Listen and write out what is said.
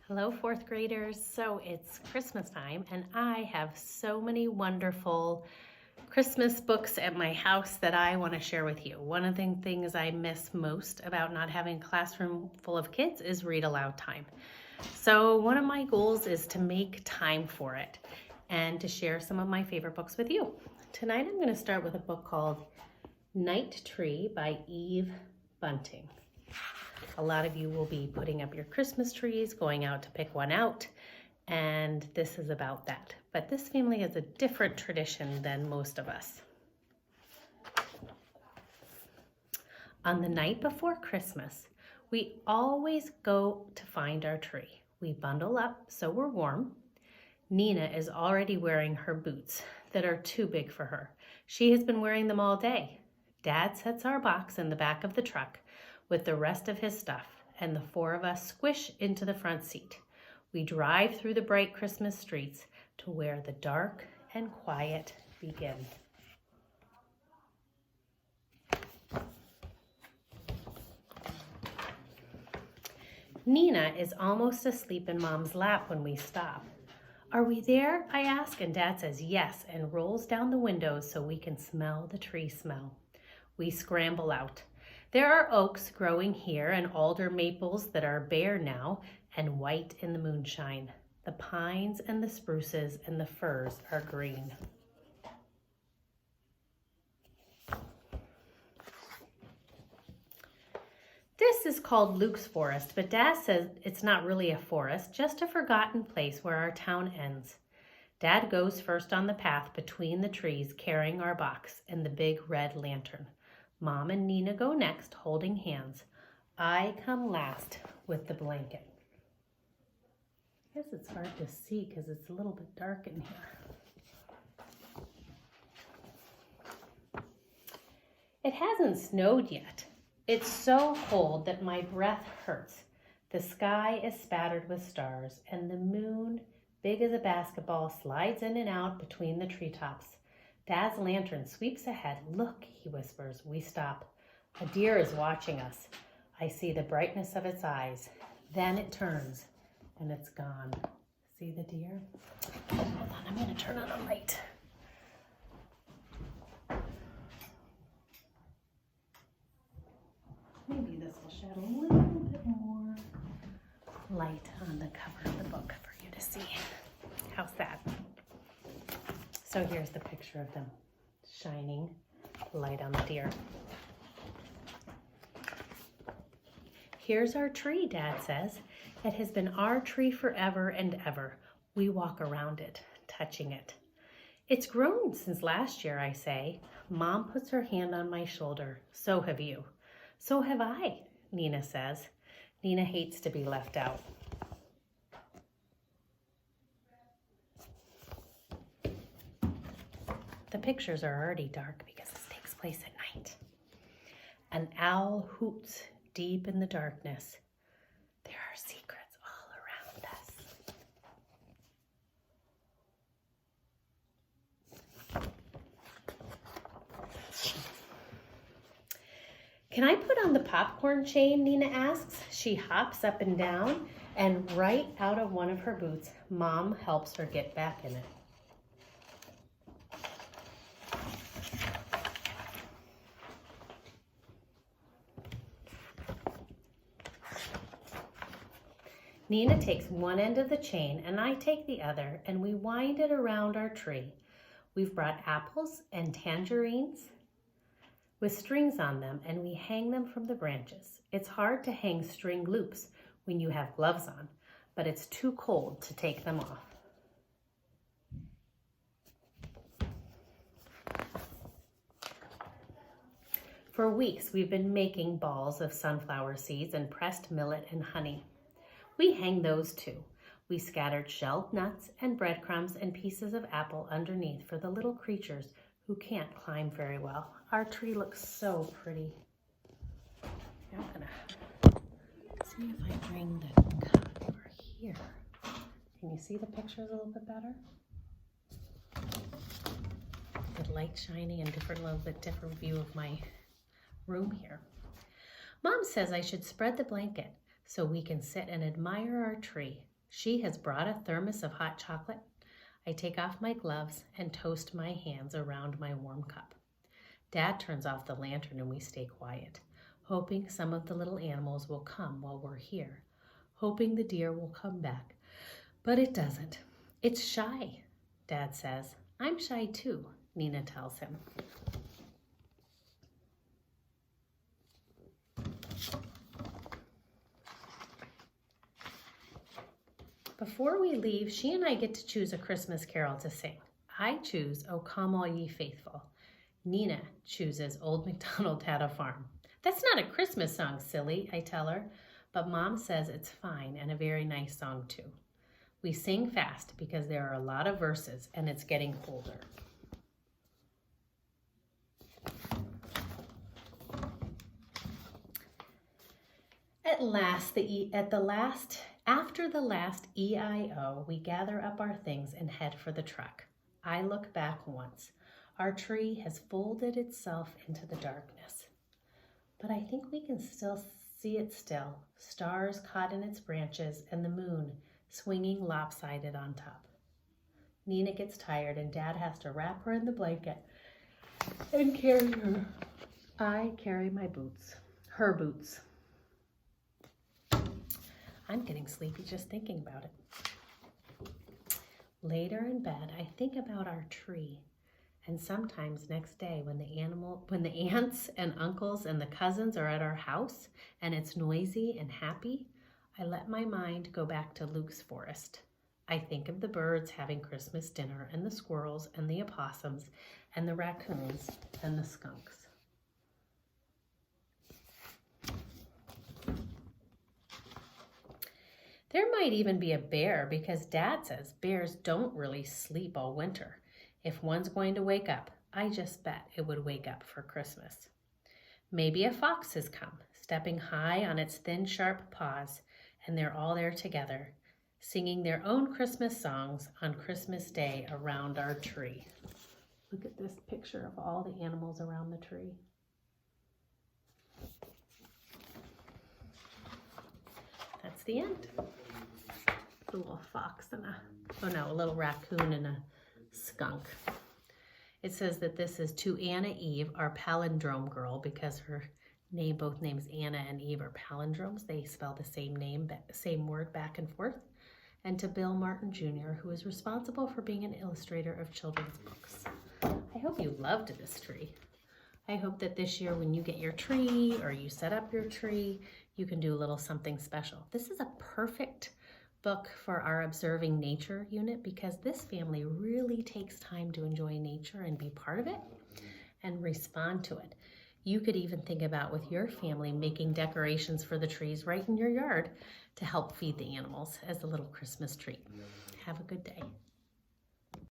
Hello, fourth graders. So it's Christmas time and I have so many wonderful Christmas books at my house that I want to share with you. One of the things I miss most about not having a classroom full of kids is read aloud time. So one of my goals is to make time for it and to share some of my favorite books with you. Tonight I'm going to start with a book called Night Tree by Eve Bunting. A lot of you will be putting up your Christmas trees, going out to pick one out, and this is about that. But this family has a different tradition than most of us. On the night before Christmas, we always go to find our tree. We bundle up so we're warm. Nina is already wearing her boots that are too big for her. She has been wearing them all day. Dad sets our box in the back of the truck with the rest of his stuff, and the four of us squish into the front seat. We drive through the bright Christmas streets to where the dark and quiet begin. Nina is almost asleep in Mom's lap when we stop. "Are we there?" I ask, and Dad says yes and rolls down the windows so we can smell the tree smell. We scramble out. There are oaks growing here and alder maples that are bare now and white in the moonshine. The pines and the spruces and the firs are green. This is called Luke's Forest, but Dad says it's not really a forest, just a forgotten place where our town ends. Dad goes first on the path between the trees carrying our box and the big red lantern. Mom and Nina go next, holding hands. I come last with the blanket. I guess it's hard to see because it's a little bit dark in here. It hasn't snowed yet. It's so cold that my breath hurts. The sky is spattered with stars, and the moon, big as a basketball, slides in and out between the treetops. Dad's lantern sweeps ahead. "Look," he whispers. We stop. A deer is watching us. I see the brightness of its eyes. Then it turns, and it's gone. See the deer? Hold on, I'm going to turn on a light. Maybe this will shed a little bit more light on the cover of the book for you to see. How's that? So here's the picture of them shining light on the deer. Here's our tree, Dad says. It has been our tree forever and ever. We walk around it, touching it. It's grown since last year, I say. Mom puts her hand on my shoulder. So have you. So have I, Nina says. Nina hates to be left out. The pictures are already dark because this takes place at night. An owl hoots deep in the darkness. There are secrets all around us. "Can I put on the popcorn chain?" Nina asks. She hops up and down, and right out of one of her boots, Mom helps her get back in it. Nina takes one end of the chain and I take the other, and we wind it around our tree. We've brought apples and tangerines with strings on them, and we hang them from the branches. It's hard to hang string loops when you have gloves on, but it's too cold to take them off. For weeks, we've been making balls of sunflower seeds and pressed millet and honey. We hang those too. We scattered shelled nuts and breadcrumbs and pieces of apple underneath for the little creatures who can't climb very well. Our tree looks so pretty. I'm gonna see if I bring the cup over here. Can you see the pictures a little bit better? The light shining and a little bit different view of my room here. Mom says I should spread the blanket so we can sit and admire our tree. She has brought a thermos of hot chocolate. I take off my gloves and toast my hands around my warm cup. Dad turns off the lantern and we stay quiet, hoping some of the little animals will come while we're here, hoping the deer will come back. But it doesn't. It's shy, Dad says. I'm shy too, Nina tells him. Before we leave, she and I get to choose a Christmas carol to sing. I choose O Come All Ye Faithful. Nina chooses Old MacDonald Had a Farm. That's not a Christmas song, silly, I tell her, but Mom says it's fine and a very nice song too. We sing fast because there are a lot of verses and it's getting colder. After the last EIO, we gather up our things and head for the truck. I look back once. Our tree has folded itself into the darkness. But I think we can still see it still, stars caught in its branches and the moon swinging lopsided on top. Nina gets tired and Dad has to wrap her in the blanket and carry her. I carry my boots, her boots. I'm getting sleepy just thinking about it. Later in bed, I think about our tree. And sometimes next day when the aunts and uncles and the cousins are at our house and it's noisy and happy, I let my mind go back to Luke's forest. I think of the birds having Christmas dinner and the squirrels and the opossums and the raccoons and the skunks. There might even be a bear because Dad says bears don't really sleep all winter. If one's going to wake up, I just bet it would wake up for Christmas. Maybe a fox has come, stepping high on its thin, sharp paws, and they're all there together, singing their own Christmas songs on Christmas Day around our tree. Look at this picture of all the animals around the tree. That's the end. A little fox and a little raccoon and a skunk. It says that this is to Anna Eve, our palindrome girl, because both names Anna and Eve are palindromes. They spell the same word back and forth. And to Bill Martin Jr., who is responsible for being an illustrator of children's books. I hope you loved this tree. I hope that this year when you get your tree or you set up your tree, you can do a little something special. This is a perfect book for our Observing Nature unit because this family really takes time to enjoy nature and be part of it and respond to it. You could even think about with your family making decorations for the trees right in your yard to help feed the animals as a little Christmas treat. Have a good day.